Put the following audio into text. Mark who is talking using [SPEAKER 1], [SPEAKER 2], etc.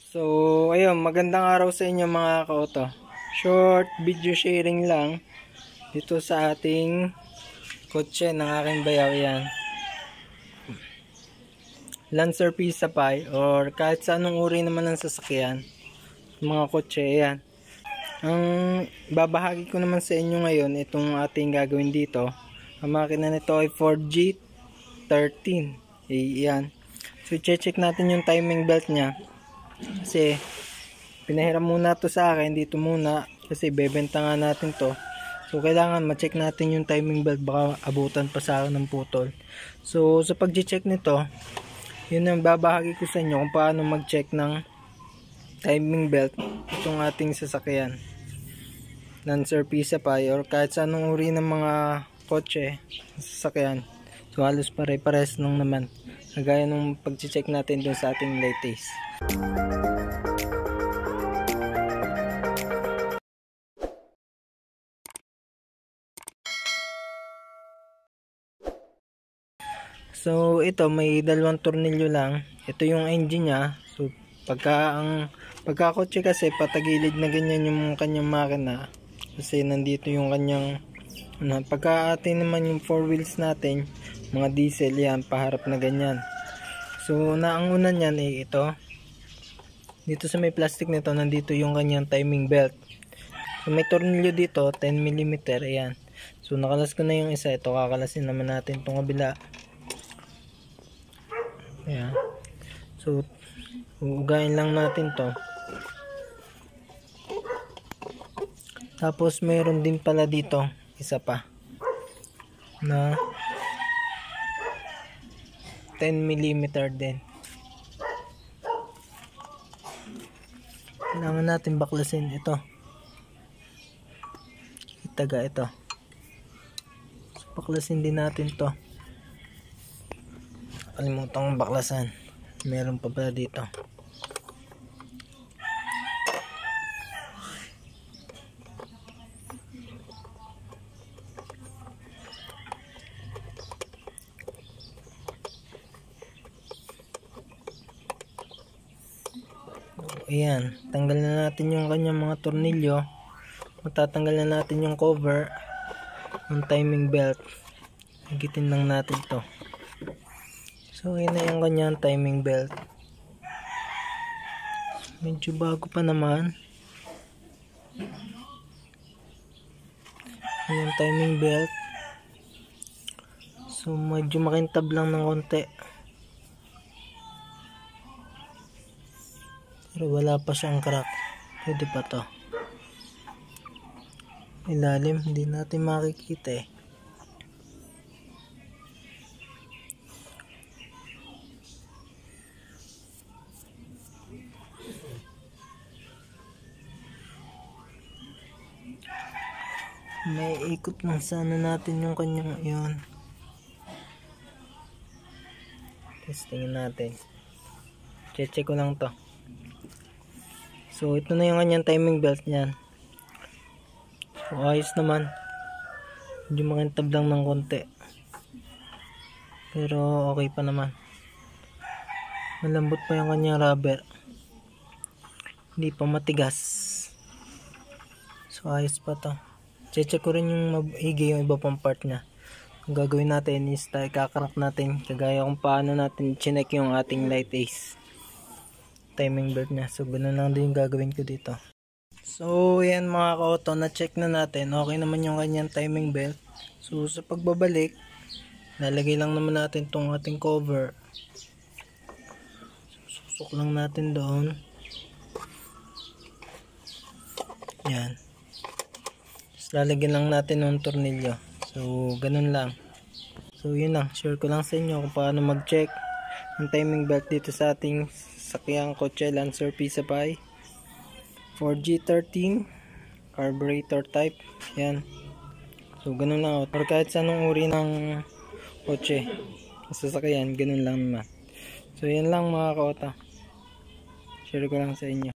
[SPEAKER 1] So, ayun, magandang araw sa inyo mga ka-auto. Short video sharing lang dito sa ating kotse ng aking bayaw. Yan, Lancer Pisapay or kahit sa anong uri naman ng sasakyan, mga kotse. Yan, ang babahagi ko naman sa inyo ngayon, itong ating gagawin dito. Ang makina nito ay Ford G13. Yan, so check natin yung timing belt nya. Kasi pinahiram muna to sa akin dito muna kasi bebenta nga natin to. So kailangan ma-check natin yung timing belt, baka abutan pa sa akin ng putol. So sa pag-check nito, yun ang babahagi ko sa inyo kung paano mag-check ng timing belt itong ating sasakyan, Lancer Pisapay or kahit sa anong uri ng mga kotse sasakyan. So halos pare-pares lang naman, kagaya nung pag-check natin dun sa ating latest. So ito, may dalawang tornilyo lang. Ito yung engine nya. So pagkakotse kasi patagilid na ganyan yung kanyang makina kasi nandito yung kanyang pagka atin naman yung 4 wheels natin, mga diesel, yan paharap na ganyan. So ang una niyan ay ito. Dito sa may plastic nito, nandito yung kanyang timing belt. So may tornilyo dito, 10mm. Ayan. So nakalas ko na yung isa. Ito, kakalasin naman natin itong kabila. Ayan. So uugayin lang natin to. Tapos mayroon din pala dito isa pa na 10mm din. Kailangan natin baklasin ito. Itaga ito. So, baklasin din natin to. Kalimutan kong baklasan. Meron pa pala dito. Ayan, tanggal na natin yung kanyang mga tornilyo. Matatanggal na natin yung cover ng timing belt. Higitin lang natin to. So yun na yung kanyang timing belt. Medyo bago pa naman. Yung timing belt. So medyo makintab lang ng konti. Pero wala pa siyang crack. Pwede pa to. Ilalim, hindi natin makikita eh. May ikot lang sana natin yung kanyang yun. Testingin natin. Check ko lang to. So ito na yung kanyang timing belt niyan. So ayos naman. Medyo makintab lang ng konti. Pero okay pa naman. Malambot pa yung kanyang rubber. Hindi pa matigas. So ayos pa to. Check ko rin yung maigi yung iba pang part niya. Ang gagawin natin is kakarak natin kagaya kung paano natin chinek yung ating light ace timing belt niya. So ganun lang din yung gagawin ko dito. So yan mga ka-auto, na check na natin. Okay naman yung kanyang timing belt. So sa pagbabalik, lalagay lang naman natin tong ating cover. Susuk lang natin doon. Yan. Lalagyan lang natin ng tornilyo. So ganun lang. So yun lang, share ko lang sa inyo kung paano mag-check ng timing belt dito sa ating sakyang kotse Lancer Pisapay Ford G13 carburetor type. Yan. So ganun lang. Or kahit sa anong uri ng kotse sasakyan, ganun lang naman. So yan lang mga ka-auto, share ko lang sa inyo.